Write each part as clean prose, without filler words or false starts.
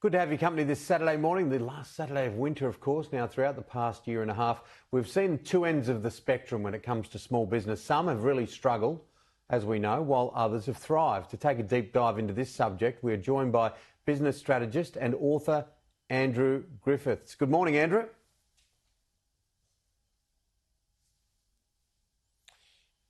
Good to have your company this Saturday morning, the last Saturday of winter, of course. Now, throughout the past year and a half, we've seen two ends of the spectrum when it comes to small business. Some have really struggled, as we know, while others have thrived. To take a deep dive into this subject, we are joined by business strategist and author Andrew Griffiths. Good morning, Andrew.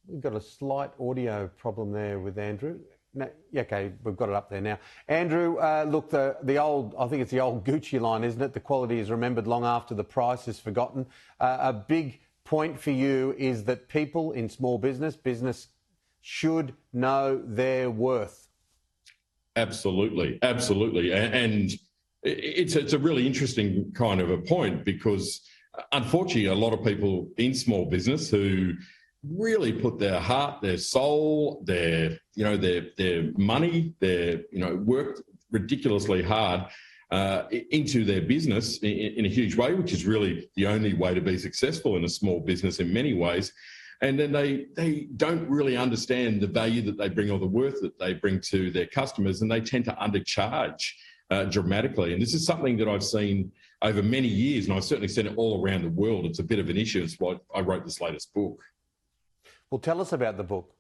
We've got a slight audio problem there with Andrew. No, yeah, okay, we've got it up there now. Andrew, look, the old, I think it's the old Gucci line, isn't it? The quality is remembered long after the price is forgotten. A big point for you is that people in small business should know their worth. Absolutely, absolutely. And it's a really interesting kind of a point because unfortunately a lot of people in small business who really put their heart, their soul, their money, worked ridiculously hard into their business in a huge way, which is really the only way to be successful in a small business in many ways. And then they don't really understand the value that they bring or the worth that they bring to their customers, and they tend to undercharge dramatically. And this is something that I've seen over many years, and I've certainly seen it all around the world. It's a bit of an issue. It's why I wrote this latest book. Well, tell us about the book.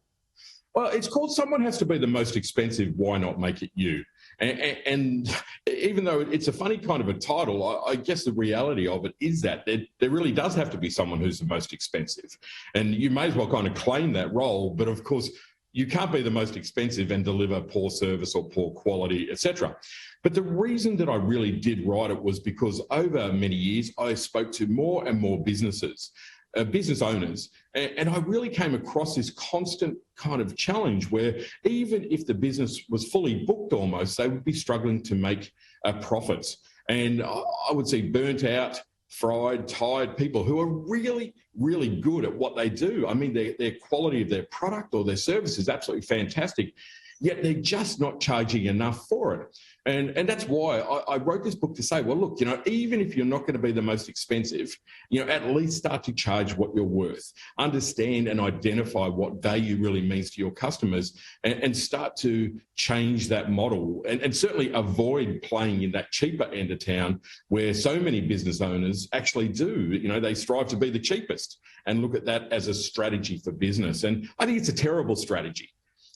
Well, it's called Someone Has to Be the Most Expensive, Why Not Make It You? And even though it's a funny kind of a title, I guess the reality of it is that there really does have to be someone who's the most expensive. And you may as well kind of claim that role, but of course, you can't be the most expensive and deliver poor service or poor quality, etc. But the reason that I really did write it was because over many years, I spoke to more and more business owners, and I really came across this constant kind of challenge where even if the business was fully booked almost, they would be struggling to make profits. And I would see burnt out, fried, tired people who are really, really good at what they do. I mean, their quality of their product or their service is absolutely fantastic, yet they're just not charging enough for it. And that's why I wrote this book to say, well, look, even if you're not going to be the most expensive, at least start to charge what you're worth. Understand and identify what value really means to your customers and start to change that model and certainly avoid playing in that cheaper end of town where so many business owners actually do. They strive to be the cheapest and look at that as a strategy for business. And I think it's a terrible strategy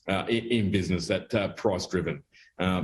in business, that price-driven.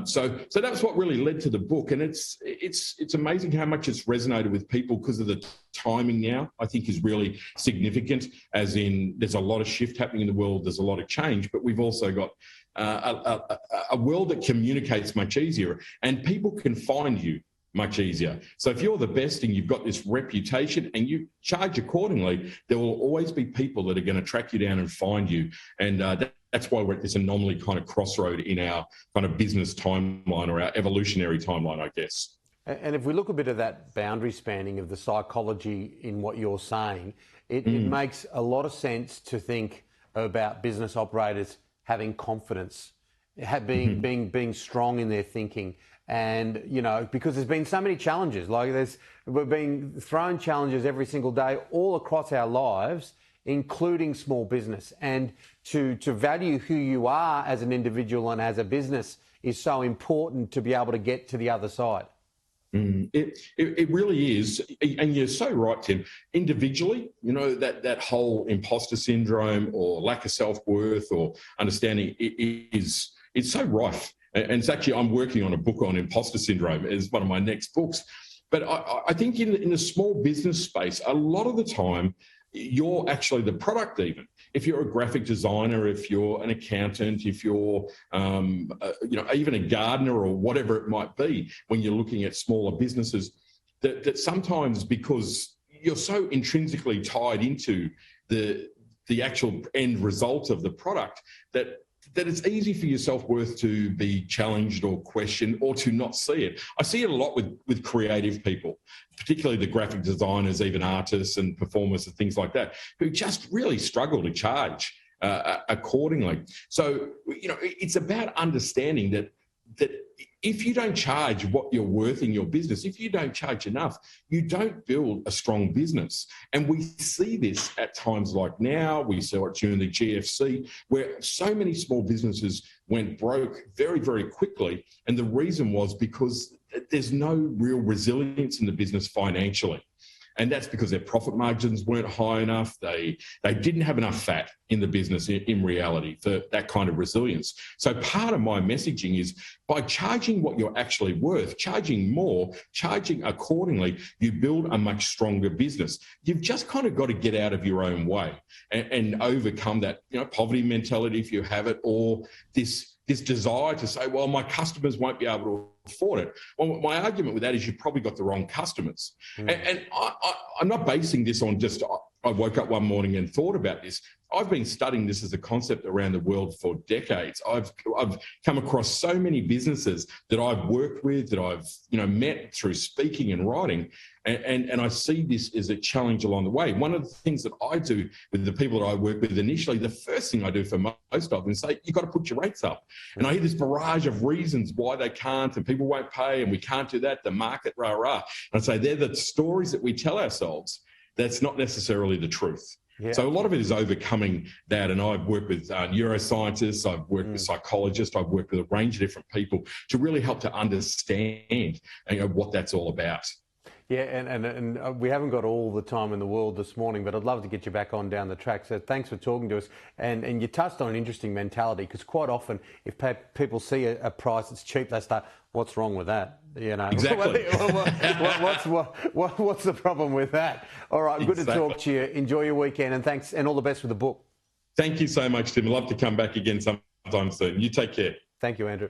So that's what really led to the book, and it's amazing how much it's resonated with people because of the timing now. I think is really significant. As in, there's a lot of shift happening in the world. There's a lot of change, but we've also got a world that communicates much easier, and people can find you much easier. So if you're the best and you've got this reputation and you charge accordingly, there will always be people that are going to track you down and find you. And that's why we're at this anomaly kind of crossroad in our kind of business timeline or our evolutionary timeline, I guess. And if we look a bit at that boundary spanning of the psychology in what you're saying, it makes a lot of sense to think about business operators having confidence, being strong in their thinking. And, because there's been so many challenges, we're being thrown challenges every single day all across our lives, including small business. And to value who you are as an individual and as a business is so important to be able to get to the other side. It really is. And you're so right, Tim. Individually, that whole imposter syndrome or lack of self-worth or understanding it's so rife. And it's actually, I'm working on a book on imposter syndrome as one of my next books. But I think in the small business space, a lot of the time, you're actually the product even. If you're a graphic designer, if you're an accountant, if you're, even a gardener or whatever it might be, when you're looking at smaller businesses, that sometimes because you're so intrinsically tied into the actual end result of the product that it's easy for your self-worth to be challenged or questioned or to not see it. I see it a lot with creative people, particularly the graphic designers, even artists and performers and things like that, who just really struggle to charge accordingly. So, it's about understanding that if you don't charge what you're worth in your business, if you don't charge enough, you don't build a strong business. And we see this at times like now. We saw it during the GFC, where so many small businesses went broke very, very quickly. And the reason was because there's no real resilience in the business financially. And that's because their profit margins weren't high enough. They didn't have enough fat in the business in reality for that kind of resilience. So part of my messaging is by charging what you're actually worth, charging more, charging accordingly, you build a much stronger business. You've just kind of got to get out of your own way and overcome that, poverty mentality if you have it, or this desire to say, well, my customers won't be able to afford it. Well, my argument with that is you've probably got the wrong customers. And I'm not basing this on just, I woke up one morning and thought about this. I've been studying this as a concept around the world for decades. I've come across so many businesses that I've worked with, that I've met through speaking and writing, and I see this as a challenge along the way. One of the things that I do with the people that I work with initially, the first thing I do for most of them is say, you've got to put your rates up. And I hear this barrage of reasons why they can't, and people won't pay, and we can't do that, the market, rah, rah. And I say, they're the stories that we tell ourselves. That's not necessarily the truth. Yeah. So a lot of it is overcoming that. And I've worked with neuroscientists, I've worked with psychologists, I've worked with a range of different people to really help to understand what that's all about. Yeah, and we haven't got all the time in the world this morning, but I'd love to get you back on down the track. So thanks for talking to us. And you touched on an interesting mentality, because quite often if people see a price that's cheap, they start, what's wrong with that? Exactly. What's the problem with that? All right, good to talk to you. Enjoy your weekend, and thanks, and all the best with the book. Thank you so much, Tim. I'd love to come back again sometime soon. You take care. Thank you, Andrew.